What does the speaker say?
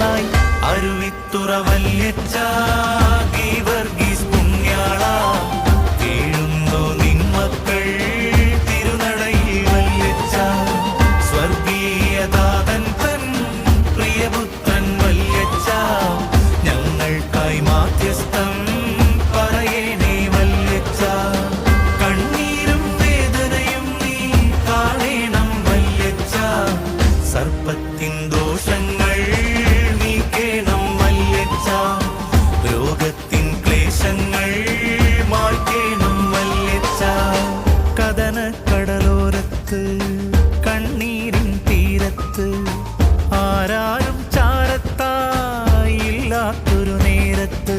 നന്നായി അരുവിത്തുറ വല്യച്ഛ ഗീവർഗീസ് പുണ്യാള കേഴുന്നു നിൻ മക്കൾ തിരുനടയിൽ വല്യച്ഛ സ്വർഗീയദാതൻ തൻ പ്രിയപുത്രൻ വല്യച്ഛ ഞങ്ങൾക്കായി മാധ്യസ്ഥം പറയേണേ വല്യച്ഛ കണ്ണീരും വേദനയും നീ കാണേണം വല്യച്ഛ സർപ്പത്തിൻ ദോഷങ്ങൾ നീക്കേണം വല്യച്ഛ രോഗത്തിൻ ക്ലേശങ്ങൾ മായ്ക്കേണം വല്യച്ഛ കടലോരത്ത് കണ്ണീരിൻ തീരത്ത് ആരാരും ചാരത്തായില്ലാത്തൊരു നേരത്ത്